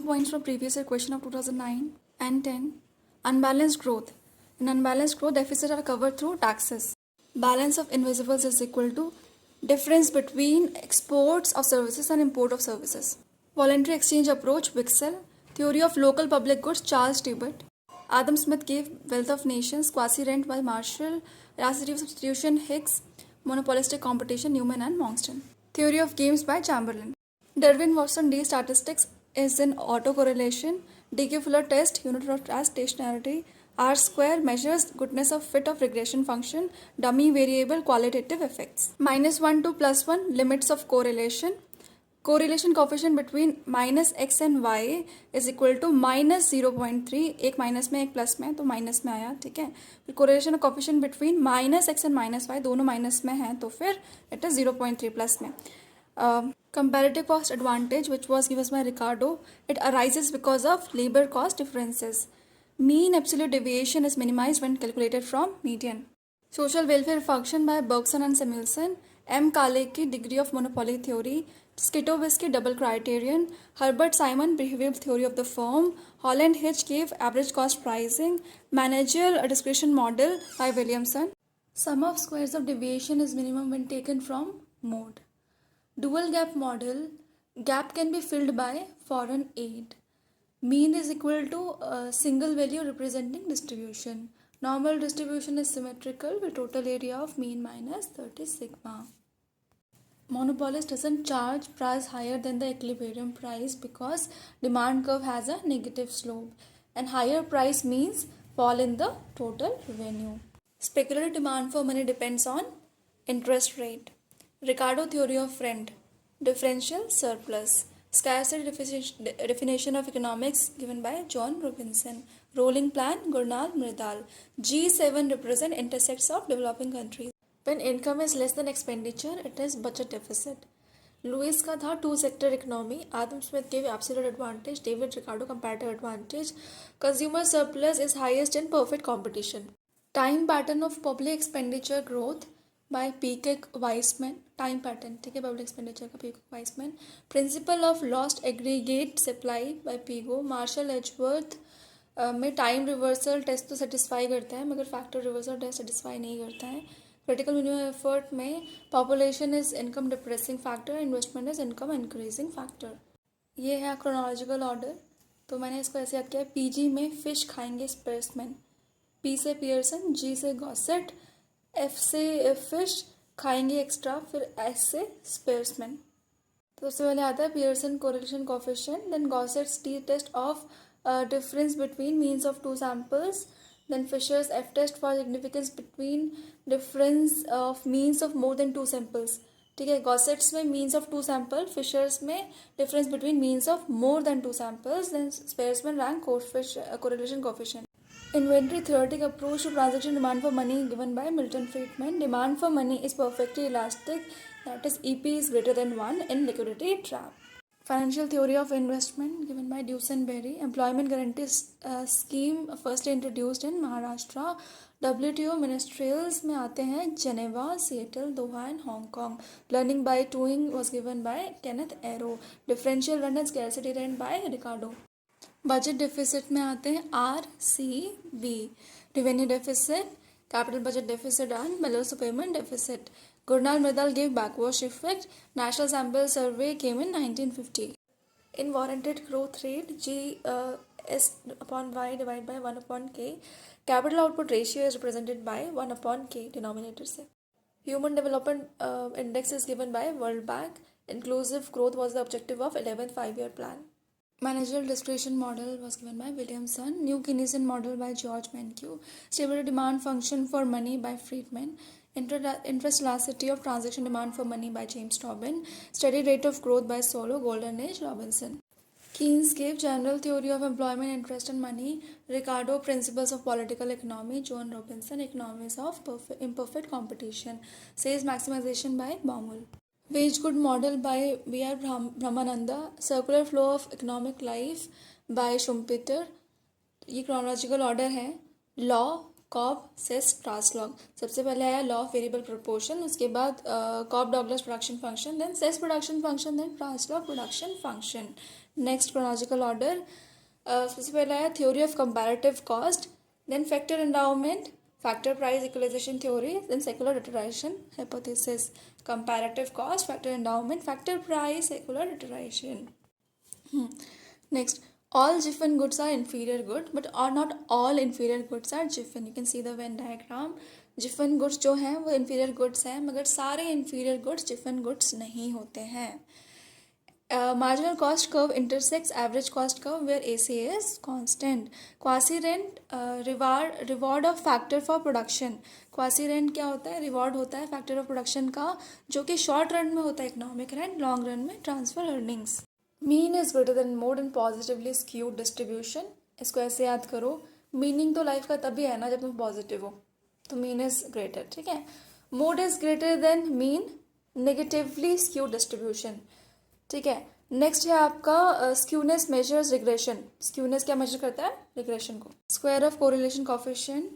points from previous year question of 2009 and 10. Unbalanced growth. In unbalanced growth, deficits are covered through taxes. Balance of invisibles is equal to difference between exports of services and import of services. Voluntary exchange approach, Wicksell. Theory of local public goods, Charles Tibet. Adam Smith gave Wealth of Nations, Quasi-Rent by Marshall, Elasticity of Substitution, Hicks, Monopolistic Competition, Newman and Mongston. Theory of Games by Chamberlain. Derwin-Watson D statistics is an autocorrelation. Dickey-Fuller test, unit of stationarity. R square measures goodness of fit of regression function. Dummy variable qualitative effects. -1 to +1 limits of correlation. Correlation coefficient between -x and y is equal to -0.3. एक minus में एक plus में तो minus में आया, ठीक है. फिर correlation coefficient between -x and -y दोनों माइनस में हैं तो फिर it is 0.3 प्लस में. Comparative cost advantage which was given by Ricardo, it arises because of labor cost differences. Mean absolute deviation is minimized when calculated from median. Social welfare function by Bergson and Samuelson. M. Kalecki degree of monopoly theory. Skitovisky double criterion. Herbert Simon behavioral theory of the firm. Holland Hitch gave average cost pricing. Managerial discretion model by Williamson. Sum of squares of deviation is minimum when taken from mode. Dual gap model, gap can be filled by foreign aid. Mean is equal to a single value representing distribution. Normal distribution is symmetrical with total area of mean minus 30 sigma. Monopolist doesn't charge price higher than the equilibrium price because demand curve has a negative slope and higher price means fall in the total revenue. Speculative demand for money depends on interest rate. Ricardo theory of rent. Differential surplus. Scarcity definition of economics given by John Robinson. Rolling plan, Gurnal Mridal. G7 represent intersects of developing countries. When income is less than expenditure, it is budget deficit. Lewis का था two sector economy. Adam Smith gave absolute advantage. David Ricardo comparative advantage. Consumer surplus is highest in perfect competition. Time pattern of public expenditure growth by P.K. Weissman. Time pattern, ठीक है, public expenditure का P.K. Weissman. Principle of lost aggregate supply by Pigou. Marshall Edgeworth में time reversal test तो satisfy करता है मगर factor reversal test satisfy नहीं करता है. क्रिटिकल मिनिमम एफर्ट में population is income depressing factor, investment is income increasing factor. ये है क्रोनोलॉजिकल ऑर्डर. तो मैंने इसको ऐसे याद किया है. पीजी में फिश खाएंगे स्पेर्समैन. पी से पियर्सन, जी से गॉसेट, एफ से फिश खाएंगे एक्स्ट्रा, फिर एस से स्पेर्समैन. तो सबसे पहले आता है Pearson correlation coefficient, then Gosset's T test of difference between means of two samples, then Fisher's F test for significance between difference of means of more than two samples. ठीक है, Gosset's में means of two sample, Fisher's में difference between means of more than two samples, then Spearman rank correlation coefficient. Inventory theoretic approach to transaction demand for money given by Milton Friedman. Demand for money is perfectly elastic, that is EP is greater than 1 in liquidity trap. Financial theory of investment given by Dusenberry. Employment guarantee scheme first introduced in Maharashtra. WTO ministerials में आते हैं Geneva, Seattle, Doha and Hong Kong. Learning by doing was given by Kenneth Arrow. Differential rent and scarcity rent by Ricardo. Budget deficit में आते हैं RCB. Revenue deficit, capital budget deficit and balance of payment deficit. Gunnar Myrdal give backwash effect. National sample survey came in 1950. Unwarranted growth rate GS upon Y divided by 1 upon K. Capital output ratio is represented by 1 upon K denominator से. Human development index is given by world bank. Inclusive growth was the objective of 11th 5-year plan. Managerial discretion model was given by Williamson. New Keynesian model by George Mankiw. Stable demand function for money by Friedman. Interest elasticity of transaction demand for money by James Tobin. Steady rate of growth by Solow. Golden Age Robinson. Keynes gave general theory of employment, interest and money. Ricardo principles of political economy. John Robinson economics of imperfect competition. Sales maximization by Baumol. Wage good model by B.R. Brahmananda. Circular flow of economic life by Schumpeter. ये chronological order है. Law, Cobb, CES, translog. सबसे पहले आया law of variable proportion, उसके बाद Cobb Douglas production function, then CES production function, then translog production function. Next chronological order, सबसे पहले आया theory of comparative cost, then factor endowment, factor price equalization theory, then secular deterioration hypothesis. Comparative cost, factor endowment, factor price, secular deterioration. Next, all Giffen goods are inferior good, but are not all inferior goods are Giffen. You can see the Venn diagram. Giffen goods जो हैं वो inferior goods हैं, मगर सारे inferior goods Giffen goods नहीं होते हैं. Marginal cost curve intersects average cost curve where AC is constant. Quasi rent, reward of factor for production. Quasi rent क्या होता है? Reward होता है factor of production का, जो कि short run में होता है economic rent, long run में transfer earnings. Mean is greater then mode in positively skewed distribution. इसको ऐसे याद करो, मीनिंग तो लाइफ का तभी है ना जब तुम पॉजिटिव हो, तो मीन इज ग्रेटर. ठीक है. Mode is greater than mean negatively skewed distribution. ठीक है. नेक्स्ट है आपका स्क्यूनेस मेजर्स रिग्रेशन. स्क्यूनेस क्या मेजर करता है? रिग्रेशन को. Square of correlation coefficient,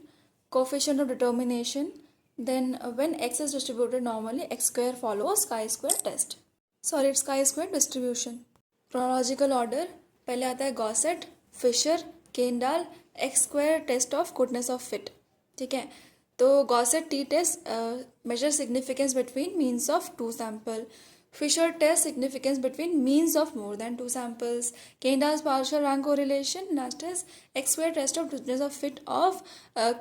coefficient of determination. Then when X is distributed normally, X square follows chi square test. Sorry, it's chi square distribution. Chronological order, पहले आता है Gosset, Fisher, Kendall, X square test of goodness of fit. ठीक है. तो Gosset T test measure significance between means of 2 sample. Fisher test significance between means of more than 2 samples. Kendall's partial rank correlation. Last is X square test of goodness of fit of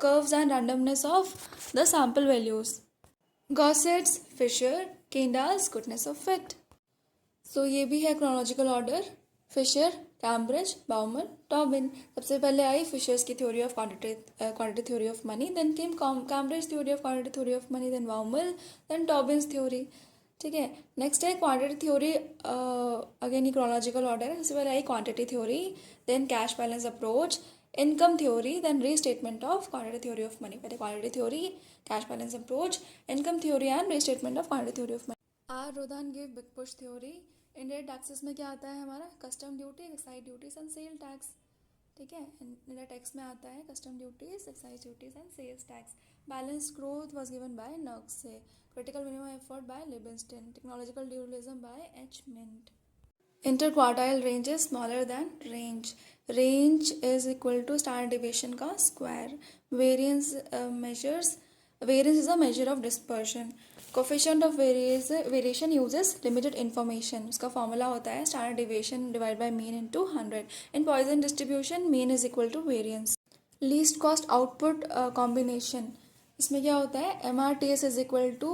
curves and randomness of the sample values. Gosset's, Fisher, Kendall's goodness of fit. So ये भी है chronological order. Fisher, Cambridge, Baumol, Tobin. सबसे पहले आई Fisher's की theory of quantity theory of money, then came Cambridge theory of quantity theory of money, then Baumol, then Tobin's theory. ठीक है. Next है क्वांटिटी थ्योरी, अगेन ये chronological order है. सबसे पहले आई quantity theory, then cash balance approach, income theory, then restatement of quantity theory of money. पहले quantity theory, cash balance approach, income theory and restatement of quantity theory of money. R Rodan give big push theory. Indirect taxes में क्या आता है हमारा? Custom duty, excise duties and sale tax. ठीक है. Indirect tax में आता है custom duties, excise duties and sales tax. Balance growth was given by Nurkse. Critical minimum effort by Livingston. Technological dualism by H Myint. Interquartile range is smaller than range. Range is equal to standard deviation का square. Variance is a measure of dispersion. Coefficient of variation uses limited information. उसका formula होता है standard deviation divided by mean into 100. In Poisson distribution, mean is equal to variance. Least cost output combination. इसमें क्या होता है? MRTS is equal to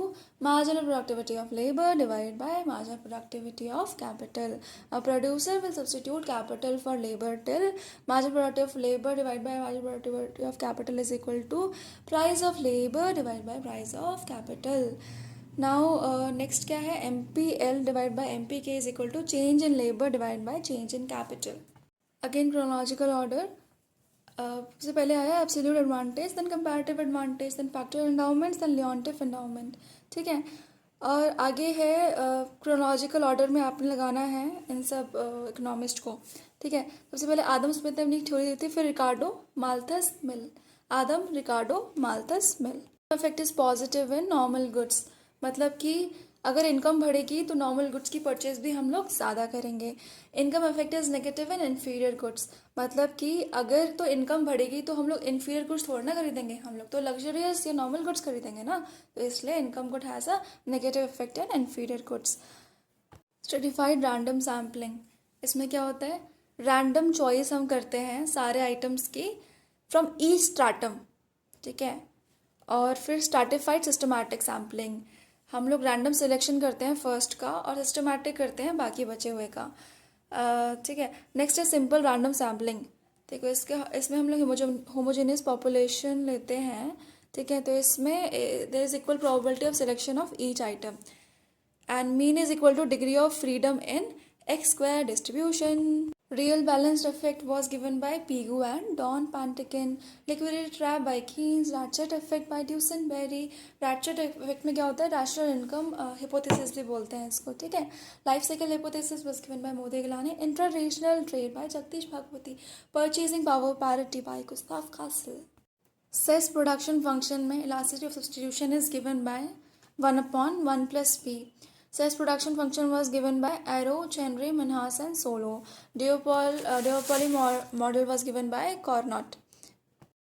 marginal productivity of labor divided by marginal productivity of capital. A producer will substitute capital for labor till marginal productivity of labor divided by marginal productivity of capital is equal to price of labor divided by price of capital. Now next क्या है? MPL divided by MPK is equal to change in labor divided by change in capital. Again chronological order. सबसे पहले आया absolute advantage, then comparative advantage, then factor endowments, then Leontief endowment. ठीक है. और आगे है क्रोनोलॉजिकल ऑर्डर में आपने लगाना है इन सब इकोनॉमिस्ट को. ठीक है. सबसे पहले आदम स्मिथ ने अपनी थ्योरी दी थी, फिर Ricardo, Malthus, Mill. Adam, Ricardo, Malthus, Mill. Effect is positive in normal goods. मतलब कि अगर इनकम बढ़ेगी तो नॉर्मल गुड्स की परचेज भी हम लोग ज़्यादा करेंगे. Income effect is negative in inferior goods. मतलब कि अगर तो इनकम बढ़ेगी तो हम लोग इन्फीरियर गुड्स थोड़ा ना खरीदेंगे, हम लोग तो लग्जरियस या नॉर्मल गुड्स खरीदेंगे ना. तो इसलिए income good has a negative effect in inferior goods. Stratified random sampling. इसमें क्या होता है? रैंडम चॉइस हम करते हैं सारे आइटम्स की फ्रॉम ईच स्ट्रैटम. ठीक है. और फिर स्ट्रैटिफाइड सिस्टमैटिक सैम्पलिंग. हम लोग रैंडम सिलेक्शन करते हैं फर्स्ट का और सिस्टमैटिक करते हैं बाकी बचे हुए का. ठीक है. नेक्स्ट है सिंपल रैंडम सैम्पलिंग. देखो इसमें हम लोग होमोजेनियस पॉपुलेशन लेते हैं. ठीक है. तो इसमें there is equal probability of selection of each item and mean is equal to degree of freedom in X square distribution. Real balanced effect was given by Pigou and Don Pantekin. Liquidity trap by Keynes. Ratchet effect by Duesenberry. Ratchet effect में क्या होता है? Rational income hypothesis भी बोलते हैं इसको. ठीक है. Life cycle hypothesis was given by Modigliani. Intra-regional trade by Jagdish Bhagwati. Purchasing power parity by Gustav Castle. Cess production function में elasticity of substitution is given by 1/1 plus P. Such production function was given by Arrow, Chenry, Manhas and Solo. Duopoly model was given by Carnot.